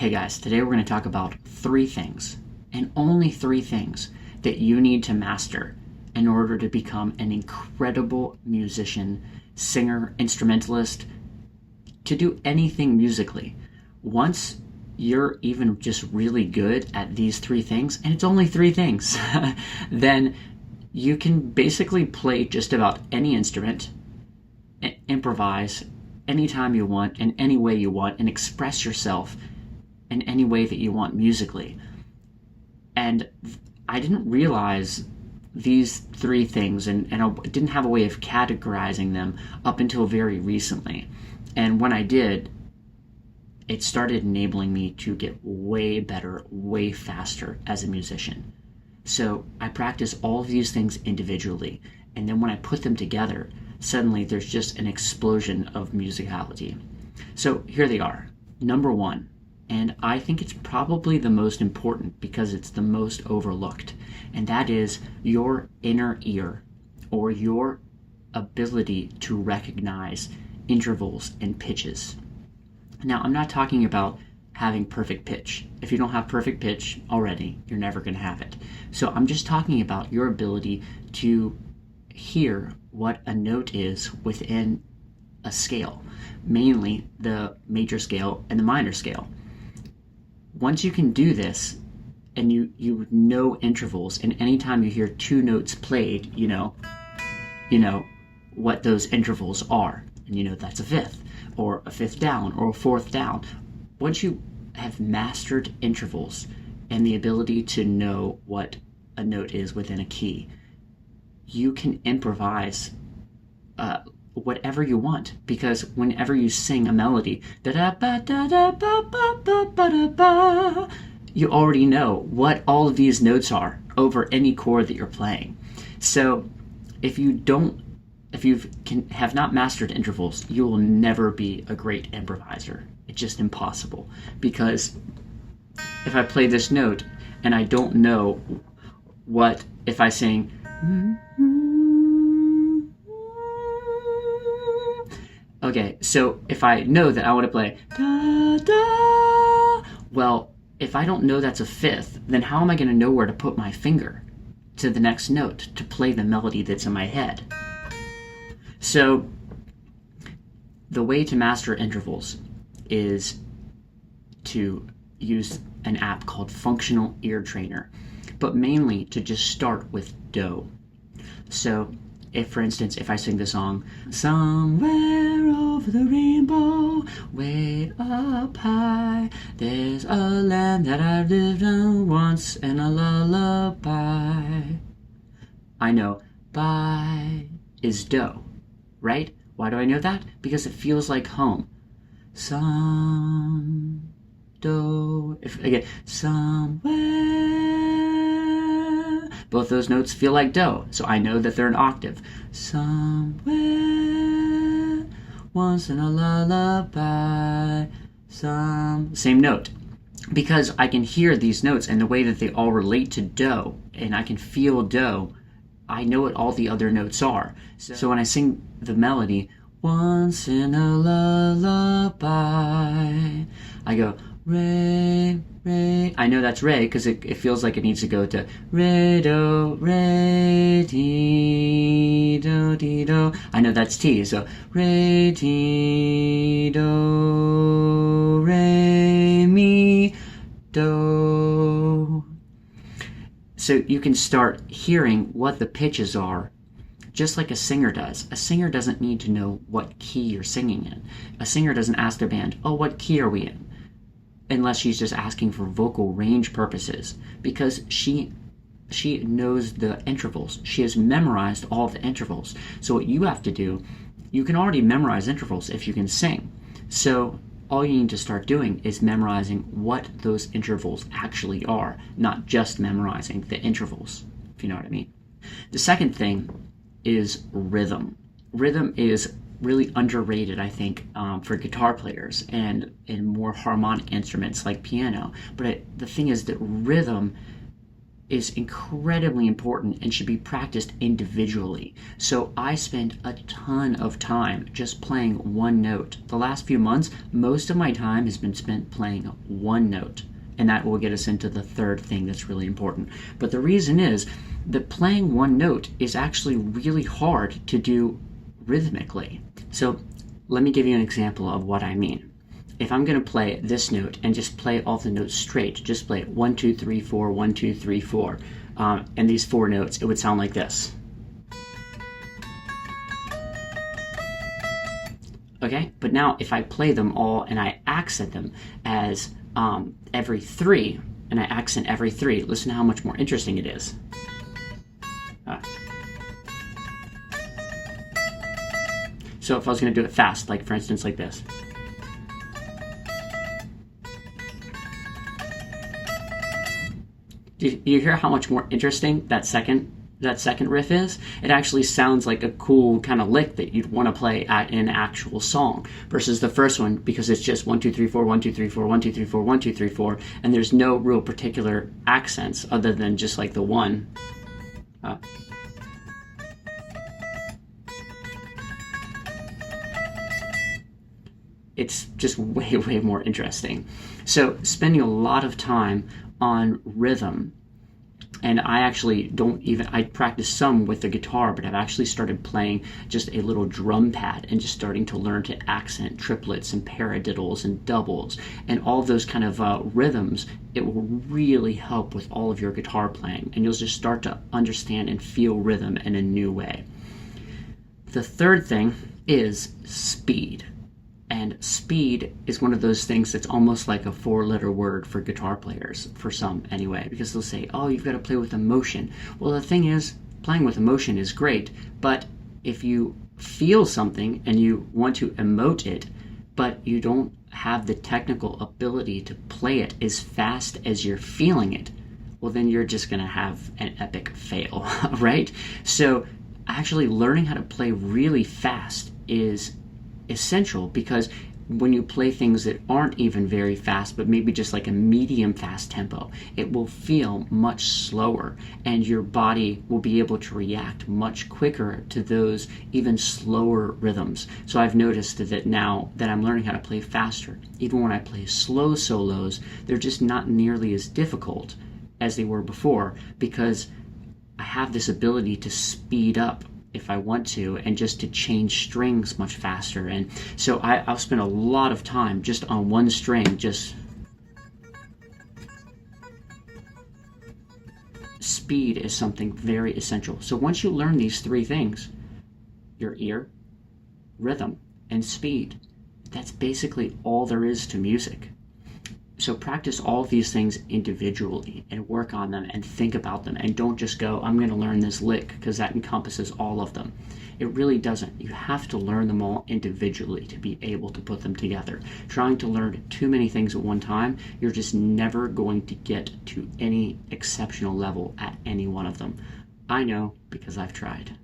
Hey guys, today we're going to talk about 3 things, and only 3 things, that you need to master in order to become an incredible musician, singer, instrumentalist, to do anything musically. Once you're even just really good at these 3 things, and it's only 3 things, then you can basically play just about any instrument, improvise anytime you want, in any way you want, and express yourself in any way that you want musically. And I didn't realize these 3 things, and I didn't have a way of categorizing them up until very recently. And when I did, it started enabling me to get way better, way faster as a musician. So I practice all of these things individually, and then when I put them together, suddenly there's just an explosion of musicality. So here they are. Number 1, and I think it's probably the most important because it's the most overlooked, and that is your inner ear, or your ability to recognize intervals and pitches. Now, I'm not talking about having perfect pitch. If you don't have perfect pitch already, you're never going to have it. So I'm just talking about your ability to hear what a note is within a scale, mainly the major scale and the minor scale. Once you can do this, and you know intervals, and anytime you hear 2 notes played, you know what those intervals are, and you know that's a fifth, or a fifth down, or a fourth down. Once you have mastered intervals and the ability to know what a note is within a key, you can improvise whatever you want, because whenever you sing a melody, you already know what all of these notes are over any chord that you're playing. So if you have not mastered intervals, you will never be a great improviser. It's just impossible, because if I play this note and I don't know what, if I sing, okay, so if I know that I want to play da da, well, if I don't know that's a fifth, then how am I going to know where to put my finger to the next note to play the melody that's in my head? So the way to master intervals is to use an app called Functional Ear Trainer, but mainly to just start with do. So if, for instance, if I sing the song, somewhere over the rainbow, way up high, there's a land that I lived on once in a lullaby. I know by is do, right? Why do I know that? Because it feels like home. Some do, if again, somewhere. Both those notes feel like do, so I know that they're an octave. Somewhere, once in a lullaby, same note. Because I can hear these notes and the way that they all relate to do, and I can feel do, I know what all the other notes are. So when I sing the melody, once in a lullaby, I go, re, re. I know that's re because it feels like it needs to go to re, do, re, ti, do, di, do. I know that's ti, so re, ti, do, re, mi, do. So you can start hearing what the pitches are, just like a singer does. A singer doesn't need to know what key you're singing in. A singer doesn't ask their band, oh, what key are we in? Unless she's just asking for vocal range purposes, because she knows the intervals. She has memorized all the intervals. So what you have to do, you can already memorize intervals if you can sing. So all you need to start doing is memorizing what those intervals actually are, not just memorizing the intervals, if you know what I mean. The second thing is rhythm. Rhythm is really underrated, I think, for guitar players and in more harmonic instruments like piano. But the thing is that rhythm is incredibly important and should be practiced individually. So I spend a ton of time just playing one note. The last few months, most of my time has been spent playing one note. And that will get us into the third thing that's really important. But the reason is that playing one note is actually really hard to do rhythmically. So let me give you an example of what I mean. If I'm going to play this note and just play all the notes straight, just play 1, 2, 3, 4, 1, 2, 3, 4, and these four notes, it would sound like this. Okay, but now if I play them all and I accent them as every three, and I accent every three, listen to how much more interesting it is. So if I was going to do it fast, like for instance like this. Do you hear how much more interesting that second riff is? It actually sounds like a cool kind of lick that you'd want to play at an actual song versus the first one, because it's just 1, 2, 3, 4, 1, 2, 3, 4, 1, 2, 3, 4, 1, 2, 3, 4, and there's no real particular accents other than just like the one. It's just way, way more interesting. So spending a lot of time on rhythm, and I practice some with the guitar, but I've actually started playing just a little drum pad and just starting to learn to accent triplets and paradiddles and doubles and all of those kind of rhythms. It will really help with all of your guitar playing, and you'll just start to understand and feel rhythm in a new way. The third thing is speed. And speed is one of those things that's almost like a four-letter word for guitar players, for some anyway, because they'll say, oh, you've got to play with emotion. Well, the thing is, playing with emotion is great, but if you feel something and you want to emote it, but you don't have the technical ability to play it as fast as you're feeling it, well, then you're just going to have an epic fail, right? So actually learning how to play really fast is essential, because when you play things that aren't even very fast, but maybe just like a medium fast tempo, it will feel much slower, and your body will be able to react much quicker to those even slower rhythms. So I've noticed that now that I'm learning how to play faster, even when I play slow solos, they're just not nearly as difficult as they were before, because I have this ability to speed up if I want to, and just to change strings much faster. And so I'll spend a lot of time just on one string. Just speed is something very essential. So once you learn these three things, your ear, rhythm, and speed, that's basically all there is to music. So practice all of these things individually and work on them and think about them, and don't just go, I'm going to learn this lick, because that encompasses all of them. It really doesn't. You have to learn them all individually to be able to put them together. Trying to learn too many things at one time, you're just never going to get to any exceptional level at any one of them. I know, because I've tried.